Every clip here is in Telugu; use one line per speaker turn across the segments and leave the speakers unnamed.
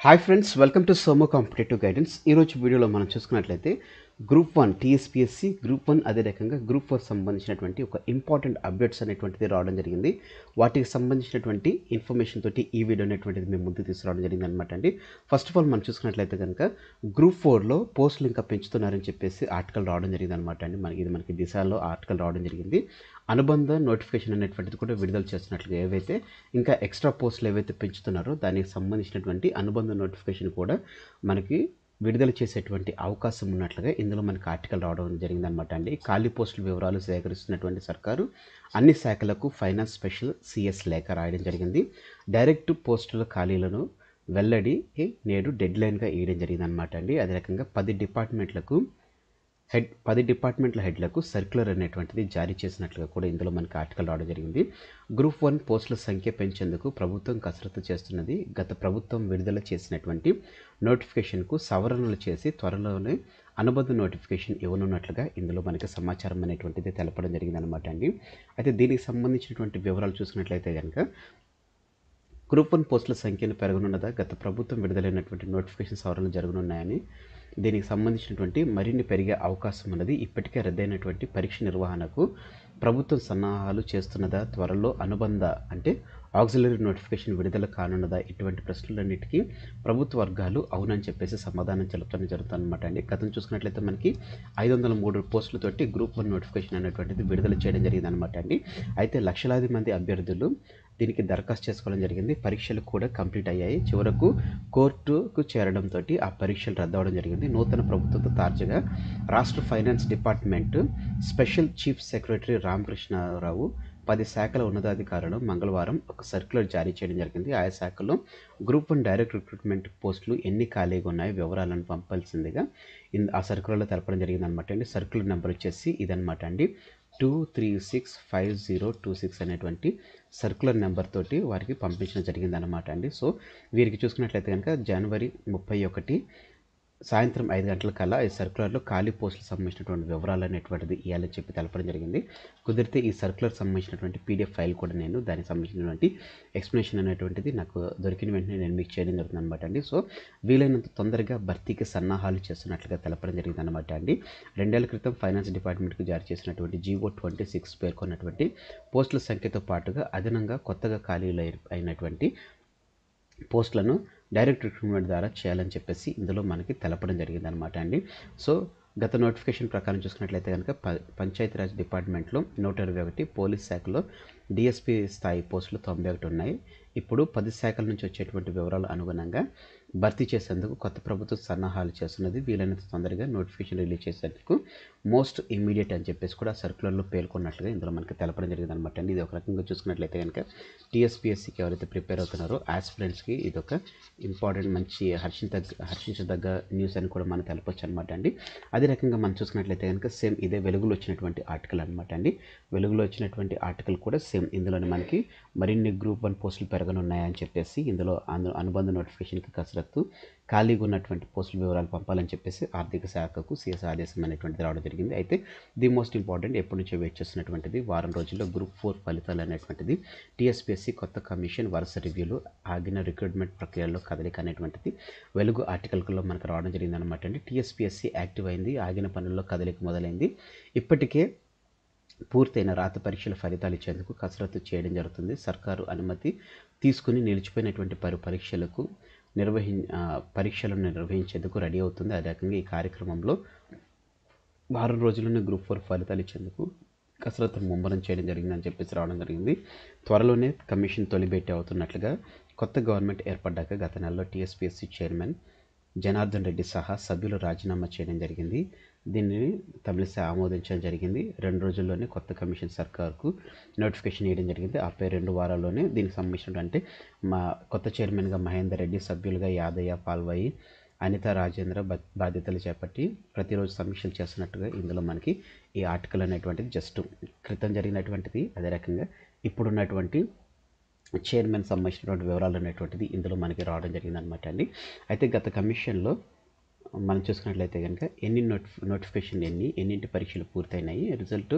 హాయ్ ఫ్రెండ్స్, వెల్కమ్ టు సోమో కాంపిటేటివ్ గైడెన్స్. ఈరోజు వీడియోలో మనం చూసుకున్నట్లయితే గ్రూప్ 1 టీఎస్పీఎస్సీ, గ్రూప్ 1 అదే రకంగా గ్రూప్ 4 సంబంధించినటువంటి ఒక ఇంపార్టెంట్ అప్డేట్స్ అనేటువంటిది రావడం జరిగింది. వాటికి సంబంధించినటువంటి ఇన్ఫర్మేషన్ తోటి ఈ వీడియో అనేటువంటిది మేము ముందుకు తీసుకురావడం జరిగింది అనమాట అండి. ఫస్ట్ ఆఫ్ ఆల్ మనం చూసుకున్నట్లయితే కనుక గ్రూప్ 4లో పోస్టులు ఇంకా పెంచుతున్నారని చెప్పేసి ఆర్టికల్ రావడం జరిగింది అనమాట అండి. మనకి దిశలో ఆర్టికల్ రావడం జరిగింది. అనుబంధ నోటిఫికేషన్ అనేటువంటిది కూడా విడుదల చేస్తున్నట్లుగా ఏవైతే ఇంకా ఎక్స్ట్రా పోస్టులు ఏవైతే పెంచుతున్నారో దానికి సంబంధించినటువంటి అనుబంధ నోటిఫికేషన్ కూడా మనకి విడుదల చేసేటువంటి అవకాశం ఉన్నట్లుగా ఇందులో మనకి ఆర్టికల్ రావడం జరిగిందనమాట అండి. ఖాళీ పోస్టుల వివరాలు సేకరిస్తున్నటువంటి సర్కారు అన్ని శాఖలకు ఫైనాన్స్ స్పెషల్ సిఎస్ లేఖ రాయడం జరిగింది. డైరెక్ట్ పోస్టుల ఖాళీలను వెల్లడి నేడు డెడ్ లైన్గా వేయడం జరిగిందనమాట అండి. అదే రకంగా 10 డిపార్ట్మెంట్ల హెడ్లకు సర్క్యులర్ అనేటువంటిది జారీ చేసినట్లుగా కూడా ఇందులో మనకి ఆర్టికల్ రావడం జరిగింది. గ్రూప్ 1 పోస్టుల సంఖ్య పెంచేందుకు ప్రభుత్వం కసరత్తు చేస్తున్నది. గత ప్రభుత్వం విడుదల చేసినటువంటి నోటిఫికేషన్కు సవరణలు చేసి త్వరలోనే అనుబంధ నోటిఫికేషన్ ఇవ్వనున్నట్లుగా ఇందులో మనకి సమాచారం అనేటువంటిది తెలపడం జరిగిందనమాట అండి. అయితే దీనికి సంబంధించినటువంటి వివరాలు చూసుకున్నట్లయితే కనుక గ్రూప్ 1 పోస్టుల సంఖ్యను పెరగనున్నదా, గత ప్రభుత్వం విడుదలైనటువంటి నోటిఫికేషన్ సవరణలు జరగనున్నాయని, దీనికి సంబంధించినటువంటి మరిన్ని పెరిగే అవకాశం ఉన్నది. ఇప్పటికే రద్దయినటువంటి పరీక్ష నిర్వహణకు ప్రభుత్వం సన్నాహాలు చేస్తున్నదా, త్వరలో అనుబంధ అంటే ఆక్సిలరీ నోటిఫికేషన్ విడుదల కానున్నదా, ఇటువంటి ప్రశ్నలన్నిటికీ ప్రభుత్వ వర్గాలు అవునని చెప్పేసి సమాధానం తెలపడం జరుగుతుందన్నమాట అండి. గతం చూసుకున్నట్లయితే మనకి 503 పోస్టులతోటి గ్రూప్ 1 నోటిఫికేషన్ అనేటువంటిది విడుదల చేయడం జరిగిందనమాట అండి. అయితే లక్షలాది మంది అభ్యర్థులు దీనికి దరఖాస్తు చేసుకోవడం జరిగింది. పరీక్షలు కూడా కంప్లీట్ అయ్యాయి. చివరకు కోర్టుకు చేరడంతో ఆ పరీక్షలు రద్దవడం జరిగింది. నూతన ప్రభుత్వంతో తాజాగా రాష్ట్ర finance department special chief secretary Ramakrishna Rao 10 శాఖల ఉన్నతాధికారులు మంగళవారం ఒక సర్క్యులర్ జారీ చేయడం జరిగింది. ఆయా శాఖల్లో గ్రూప్ 1 డైరెక్ట్ రిక్రూట్మెంట్ పోస్టులు ఎన్ని ఖాళీగా ఉన్నాయో వివరాలను పంపాల్సిందిగా ఆ సర్క్యులర్లో తెలపడం జరిగింది అనమాట అండి. సర్క్యులర్ నెంబర్ వచ్చేసి ఇదనమాట అండి, 2365026 అనేటువంటి సర్క్యులర్ నెంబర్ తోటి వారికి పంపించడం జరిగిందనమాట అండి. సో వీరికి చూసుకున్నట్లయితే కనుక జనవరి 31 సాయంత్రం 5 గంటల కల్లా ఈ సర్క్యులర్లో ఖాళీ పోస్టులకు సంబంధించినటువంటి వివరాలు అనేటువంటిది ఇవ్వాలని చెప్పి తెలపడం జరిగింది. కుదిరితే ఈ సర్క్యులర్ సంబంధించినటువంటి పీడిఎఫ్ ఫైల్ కూడా నేను దానికి సంబంధించినటువంటి ఎక్స్ప్లెనేషన్ అనేటువంటిది నాకు దొరికిన వెంటనే నేను మీకు చేయడం జరుగుతుంది అనమాట అండి. సో వీలైనంత తొందరగా భర్తీకి సన్నాహాలు చేస్తున్నట్లుగా తెలపడం జరిగింది అనమాట అండి. 2 ఏళ్ల క్రితం ఫైనాన్స్ డిపార్ట్మెంట్కి జారీ చేసినటువంటి GO 26 పేర్కొన్నటువంటి పోస్టుల సంఖ్యతో పాటుగా అదనంగా కొత్తగా ఖాళీలు అయినటువంటి పోస్టులను డైరెక్ట్ రిక్రూట్మెంట్ ద్వారా చేయాలని చెప్పేసి ఇందులో మనకి తెలపడం జరిగింది అనమాట అండి. సో గత నోటిఫికేషన్ ప్రకారం చూసుకున్నట్లయితే కనుక పంచాయతీరాజ్ డిపార్ట్మెంట్లో 121, పోలీస్ శాఖలో డిఎస్పీ స్థాయి పోస్టులు 91 ఉన్నాయి. ఇప్పుడు 10 శాఖల నుంచి వచ్చేటువంటి వివరాలు అనుగుణంగా భర్తీ చేసేందుకు కొత్త ప్రభుత్వం సన్నాహాలు చేస్తున్నది. వీలైనంత తొందరగా నోటిఫికేషన్ రిలీజ్ చేసేందుకు మోస్ట్ ఇమ్మీడియట్ అని చెప్పేసి కూడా సర్క్యులర్లో పేర్కొన్నట్లుగా ఇందులో మనకి తెలపడం జరిగింది అనమాట అండి. ఇది ఒక రకంగా చూసుకున్నట్లయితే కనుక టీఎస్పీఎస్సీకి ఎవరైతే ప్రిపేర్ అవుతున్నారో ఆస్పిరెంట్స్కి ఇది ఒక ఇంపార్టెంట్ మంచి హర్షించదగ్గ న్యూస్ అని కూడా మనం తెలపొచ్చు అనమాట అండి. అదే రకంగా మనం చూసుకున్నట్లయితే కనుక సేమ్ ఇదే వెలుగులో వచ్చినటువంటి ఆర్టికల్ అనమాట అండి. వెలుగులో వచ్చినటువంటి ఆర్టికల్ కూడా సేమ్ ఇందులోనే మనకి మరిన్ని గ్రూప్ 1 పోస్టులు పెరగనున్నాయని చెప్పేసి ఇందులో అనుబంధ నోటిఫికేషన్కి కసరత్తు, ఖాళీగా ఉన్నటువంటి పోస్టుల వివరాలు పంపాలని చెప్పేసి ఆర్థిక శాఖకు సీఎస్ ఆదేశం అనేటువంటిది రావడం జరిగింది. అయితే ది మోస్ట్ ఇంపార్టెంట్ ఎప్పటి నుంచో వెయిట్ చేస్తున్నటువంటిది వారం రోజుల్లో గ్రూప్ 4 ఫలితాలు అనేటువంటిది టీఎస్పీఎస్సీ కొత్త కమిషన్ వరుస రివ్యూలు, ఆగిన రిక్రూట్మెంట్ ప్రక్రియలో కదలిక అనేటువంటిది వెలుగు ఆర్టికల్లో మనకు రావడం జరిగింది అనమాట అండి. టీఎస్పీఎస్సీ యాక్టివ్ అయింది, ఆగిన పనుల్లో కదలిక మొదలైంది. ఇప్పటికే పూర్తయిన రాత పరీక్షల ఫలితాలు ఇచ్చేందుకు కసరత్తు చేయడం జరుగుతుంది. సర్కారు అనుమతి తీసుకుని నిలిచిపోయినటువంటి పరీక్షలను నిర్వహించేందుకు రెడీ అవుతుంది. అదే రకంగా ఈ కార్యక్రమంలో వారం రోజుల్లోనే గ్రూప్ 4 ఫలితాలు ఇచ్చేందుకు కసరత్తు ముమ్మరం చేయడం జరిగిందని చెప్పేసి రావడం జరిగింది. త్వరలోనే కమిషన్ తొలిబెట్టి అవుతున్నట్లుగా కొత్త గవర్నమెంట్ ఏర్పడ్డాక గత నెలలో టీఎస్పీఎస్సీ చైర్మన్ జనార్దన్ రెడ్డి సహా సభ్యులు రాజీనామా చేయడం జరిగింది. దీనిని తమిళిసై ఆమోదించడం జరిగింది. 2 రోజుల్లోనే కొత్త కమిషన్ సర్కార్కు నోటిఫికేషన్ ఇవ్వడం జరిగింది. ఆపై 2 వారాల్లోనే దీనికి సంబంధించినటువంటి కొత్త చైర్మన్గా మహేందర్ రెడ్డి, సభ్యులుగా యాదయ్య పాల్వాయి, అనితా రాజేంద్ర బాధ్యతలు చేపట్టి ప్రతిరోజు సమీక్షలు చేస్తున్నట్టుగా ఇందులో మనకి ఈ ఆర్టికల్ అనేటువంటిది జస్ట్ క్రితం జరిగినటువంటిది. అదే రకంగా ఇప్పుడున్నటువంటి చైర్మన్ సంబంధించినటువంటి వివరాలు అనేటువంటిది ఇందులో మనకి రావడం జరిగిందనమాట అండి. అయితే గత కమిషన్లో మనం చూసుకున్నట్లయితే కనుక ఎన్ని నోటిఫికేషన్లు ఎన్నింటి పరీక్షలు పూర్తయినాయి, రిజల్ట్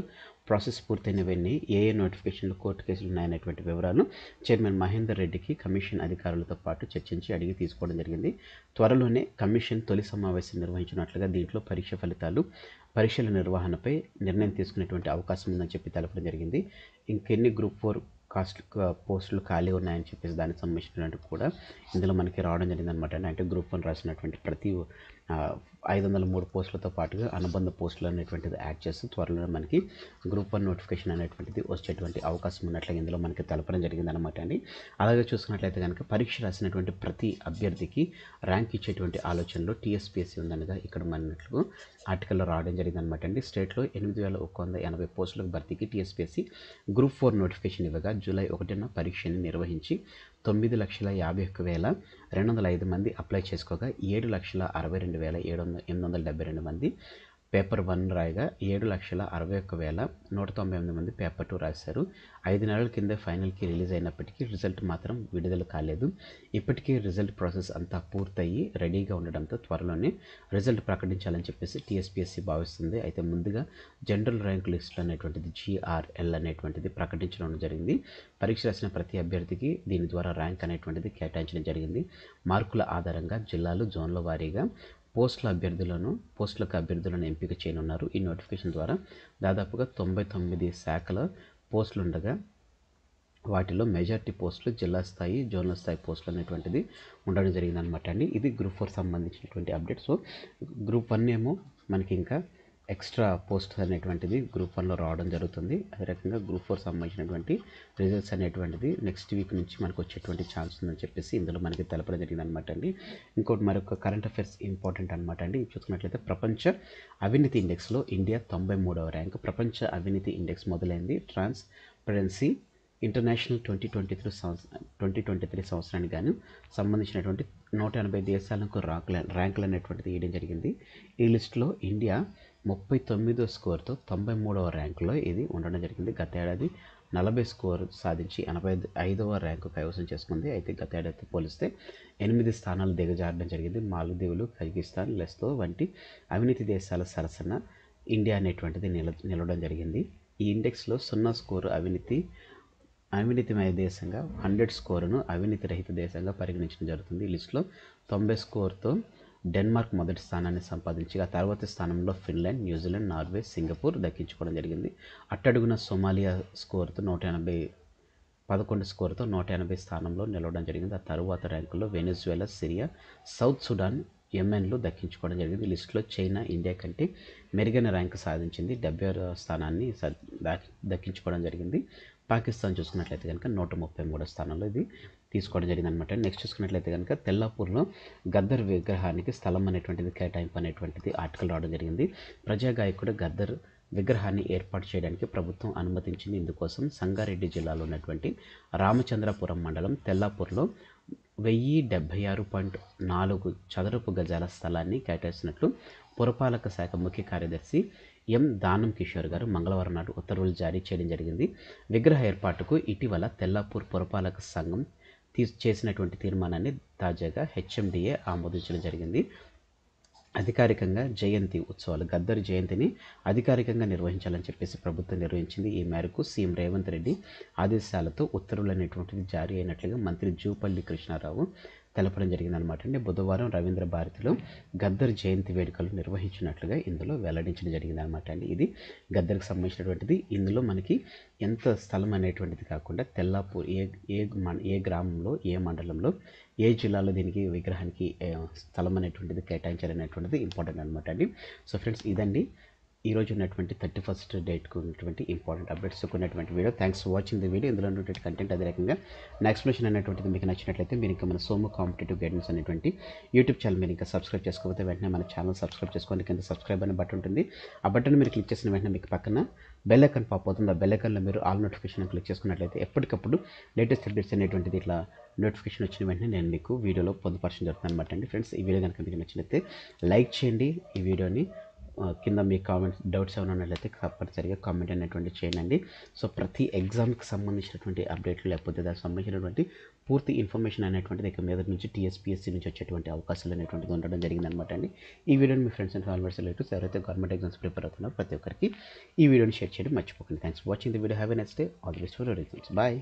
ప్రాసెస్ పూర్తయినవన్నీ, ఏ నోటిఫికేషన్లు కోర్టు కేసులు ఉన్నాయనేటువంటి వివరాలు చైర్మన్ మహేందర్ రెడ్డికి కమిషన్ అధికారులతో పాటు చర్చించి అడిగి తీసుకోవడం జరిగింది. త్వరలోనే కమిషన్ తొలి సమావేశం నిర్వహించినట్లుగా దీంట్లో పరీక్షల నిర్వహణపై నిర్ణయం తీసుకునేటువంటి అవకాశం ఉందని చెప్పి తెలపడం జరిగింది. ఇంకెన్ని గ్రూప్ 4 పోస్టులు ఖాళీ ఉన్నాయని చెప్పేసి దానికి సంబంధించినటువంటి కూడా ఇందులో మనకి రావడం జరిగిందనమాట. అంటే గ్రూప్ 1 రాసినటువంటి ప్రతి 503 పోస్టులతో పాటుగా అనుబంధ పోస్టులు అనేటువంటిది యాడ్ చేస్తూ త్వరలో మనకి గ్రూప్ 1 నోటిఫికేషన్ అనేటువంటిది వచ్చేటువంటి అవకాశం ఉన్నట్లుగా ఇందులో మనకి తెలపడం జరిగిందనమాట అండి. అలాగే చూసుకున్నట్లయితే కనుక పరీక్ష రాసినటువంటి ప్రతి అభ్యర్థికి ర్యాంక్ ఇచ్చేటువంటి ఆలోచనలో టీఎస్పీఎస్సీ ఉందనగా ఇక్కడ మనకు ఆర్టికల్లో రావడం జరిగిందనమాట అండి. స్టేట్లో 8180 పోస్టులకు భర్తీకి టీఎస్పీఎస్సీ గ్రూప్ 4 నోటిఫికేషన్ ఇవ్వగా జూలై 1న పరీక్షని నిర్వహించి 9,51,205 మంది అప్లై చేసుకోగా 7,62,872 మంది పేపర్ 1 రాయగా 7,61,198 మంది పేపర్ 2 రాశారు. 5 నెలల కిందే ఫైనల్కి రిలీజ్ అయినప్పటికీ రిజల్ట్ మాత్రం విడుదల కాలేదు. ఇప్పటికీ రిజల్ట్ ప్రాసెస్ అంతా పూర్తయ్యి రెడీగా ఉండడంతో త్వరలోనే రిజల్ట్ ప్రకటించాలని చెప్పేసి టీఎస్పీఎస్సీ భావిస్తుంది. అయితే ముందుగా జనరల్ ర్యాంక్ లిస్టులు అనేటువంటిది GRL అనేటువంటిది ప్రకటించడం జరిగింది. పరీక్ష రాసిన ప్రతి అభ్యర్థికి దీని ద్వారా ర్యాంక్ అనేటువంటిది కేటాయించడం జరిగింది. మార్కుల ఆధారంగా జిల్లాలు జోన్ల వారీగా పోస్టులకు అభ్యర్థులను ఎంపిక చేయనున్నారు. ఈ నోటిఫికేషన్ ద్వారా దాదాపుగా 99 శాఖల పోస్టులు ఉండగా వాటిలో మెజార్టీ పోస్టులు జిల్లా స్థాయి, జోన్ల స్థాయి పోస్టులు అనేటువంటిది ఉండడం జరిగిందనమాట అండి. ఇది గ్రూప్ 4 సంబంధించినటువంటి అప్డేట్. సో గ్రూప్ 1 ఏమో మనకి ఇంకా ఎక్స్ట్రా పోస్ట్ అనేటువంటిది గ్రూప్ 1లో రావడం జరుగుతుంది. అదే రకంగా గ్రూప్ 4 సంబంధించినటువంటి రిజల్ట్స్ అనేటువంటిది నెక్స్ట్ వీక్ నుంచి మనకు వచ్చేటువంటి ఛాన్స్ ఉందని చెప్పేసి ఇందులో మనకి తెలపడం జరిగిందనమాట అండి. ఇంకోటి మరొక కరెంట్ అఫైర్స్ ఇంపార్టెంట్ అనమాట అండి. చూసుకున్నట్లయితే ప్రపంచ అవినీతి ఇండెక్స్లో ఇండియా 93వ ర్యాంక్. ప్రపంచ అవినీతి ఇండెక్స్ మొదలైంది ట్రాన్స్పరెన్సీ ఇంటర్నేషనల్ 2023 సంవత్సరానికి గాను సంబంధించినటువంటి 180 దేశాలకు ర్యాంకులు అనేటువంటిది ఇవ్వడం జరిగింది. ఈ లిస్టులో ఇండియా 39వ స్కోర్తో 93వ ర్యాంకులో ఇది ఉండడం జరిగింది. గత ఏడాది 40 స్కోర్ సాధించి 85వ ర్యాంకు కైవసం చేసుకుంది. అయితే గత ఏడాదితో పోలిస్తే 8 స్థానాలు దిగజారడం జరిగింది. మాల్దీవులు, కజకిస్తాన్, లెస్తో వంటి అవినీతి దేశాల సరసన ఇండియా అనేటువంటిది నిలవడం జరిగింది. ఈ ఇండెక్స్లో 0 స్కోరు అవినీతిమయ దేశంగా, 100 స్కోరును అవినీతి రహిత దేశంగా పరిగణించడం జరుగుతుంది. ఈ లిస్టులో 90 స్కోర్తో డెన్మార్క్ మొదటి స్థానాన్ని సంపాదించగా తర్వాతి స్థానంలో ఫిన్లాండ్, న్యూజిలాండ్, నార్వే, సింగపూర్ దక్కించుకోవడం జరిగింది. అట్టడుగున సోమాలియా స్కోర్తో 11 స్కోర్తో 180 స్థానంలో నిలవడం జరిగింది. ఆ తరువాత ర్యాంకుల్లో వెనిజువేలా, సిరియా, సౌత్ సుడాన్, యెమెన్లు దక్కించుకోవడం జరిగింది. లిస్టులో చైనా ఇండియా కంటే మెరుగైన ర్యాంకు సాధించింది. 76వ స్థానాన్ని దక్కించుకోవడం జరిగింది. పాకిస్తాన్ చూసుకున్నట్లయితే కనుక 133వ స్థానంలో ఇది తీసుకోవడం జరిగింది అనమాట. నెక్స్ట్ చూసుకున్నట్లయితే కనుక తెల్లాపూర్లో గద్దర్ విగ్రహానికి స్థలం అనేటువంటిది కేటాయింపు అనేటువంటిది ఆర్టికల్ రావడం జరిగింది. ప్రజాగాయకుడు గద్దర్ విగ్రహాన్ని ఏర్పాటు చేయడానికి ప్రభుత్వం అనుమతించింది. ఇందుకోసం సంగారెడ్డి జిల్లాలో ఉన్నటువంటి రామచంద్రపురం మండలం తెల్లాపూర్లో 1076.4 చదరపు గజాల స్థలాన్ని కేటాయిస్తున్నట్లు పురపాలక శాఖ ముఖ్య కార్యదర్శి ఎం దానం కిషోర్ గారు మంగళవారం నాడు ఉత్తర్వులు జారీ చేయడం జరిగింది. విగ్రహ ఏర్పాటుకు ఇటీవల తెల్లాపూర్ పురపాలక సంఘం చేసినటువంటి తీర్మానాన్ని తాజాగా HMDA ఆమోదించడం జరిగింది. అధికారికంగా జయంతి ఉత్సవాలు గద్దర్ జయంతిని అధికారికంగా నిర్వహించాలని చెప్పేసి ప్రభుత్వం నిర్వహించింది. ఈ మేరకు సీఎం రేవంత్ రెడ్డి ఆదేశాలతో ఉత్తర్వులు అనేటువంటిది జారీ అయినట్లుగా మంత్రి జూపల్లి కృష్ణారావు తెలపడం జరిగిందనమాట అండి. బుధవారం రవీంద్ర భారతిలో గద్దర్ జయంతి వేడుకలు నిర్వహించినట్లుగా ఇందులో వెల్లడించడం జరిగిందనమాట అండి. ఇది గద్దర్కి సంబంధించినటువంటిది. ఇందులో మనకి ఎంత స్థలం అనేటువంటిది కాకుండా తెల్లాపూర్ ఏ గ్రామంలో, ఏ మండలంలో, ఏ జిల్లాలో దీనికి విగ్రహానికి స్థలం అనేటువంటిది కేటాయించాలనేటువంటిది ఇంపార్టెంట్ అనమాట అండి. సో ఫ్రెండ్స్, ఇదండి ఈరోజు ఉన్నటువంటి 31st డేట్కు ఉన్నటువంటి ఇంపార్టెంట్ అప్డేట్స్ ఉన్నటువంటి video. Thanks for watching the video. ఇందులో ఉన్నటువంటి కంటెంట్ అదే రకంగా నా ఎక్స్ప్లెనేషన్ అనేటువంటిది మీకు నచ్చినట్లయితే మీరు ఇంకా మన సోము కాంపిటేటివ్ గైడెన్స్ అనేటువంటి యూట్యూబ్ ఛానల్ మీరు ఇంకా సబ్స్క్రైబ్ చేసుకోకపోతే వెంటనే మన ఛానల్ సబ్స్క్రైబ్ చేసుకోండి. కింద సబ్స్క్రైబ్ అనే బటన్ ఉంటుంది. ఆ బటన్ మీరు క్లిక్ చేసిన వెంటనే మీకు పక్కన బెల్ ఐకాన్ పాప్ అవుతుంది. ఆ బెల్ ఐకాన్లో మీరు ఆల్ నోటిఫికేషన్ క్లిక్ చేసుకున్నట్లయితే ఎప్పటికప్పుడు లేటెస్ట్ అప్డేట్స్ అనేటువంటిది ఇట్లా నోటిఫికేషన్ వచ్చిన వెంటనే నేను మీకు వీడియోలో పొందుపరచడం జరుగుతుంది అనమాట అండి. ఫ్రెండ్స్, ఈ వీడియో కనుక మీకు నచ్చినట్లయితే లైక్ చేయండి. ఈ వీడియోని కింద మీ కామెంట్స్ డౌట్స్ ఏమైనా ఉన్నట్లయితే తప్పనిసరిగా కామెంట్ అనేటువంటి చేయండి. సో ప్రతి ఎగ్జామ్కి సంబంధించినటువంటి అప్డేట్లు లేకపోతే దానికి సంబంధించినటువంటి పూర్తి ఇన్ఫర్మేషన్ అనేటువంటిది ఇక మీద నుంచి టీఎస్పీఎస్సీ నుంచి వచ్చేటువంటి అవకాశాలు అనేటువంటిది ఉండడం జరిగిందనమాట అండి. ఈ వీడియోని మీ ఫ్రెండ్స్ అండ్ ఫాలోవర్స్ రిలేటివ్స్ ఎవరైతే గవర్నమెంట్ ఎగ్జామ్స్ ప్రిపేర్ అవుతున్నారో ప్రతి ఒక్కరికి ఈ వీడియోని షేర్ చేయడం మర్చిపోకండి. Thanks for watching the video. Have a next day. All the best for your exams. Bye.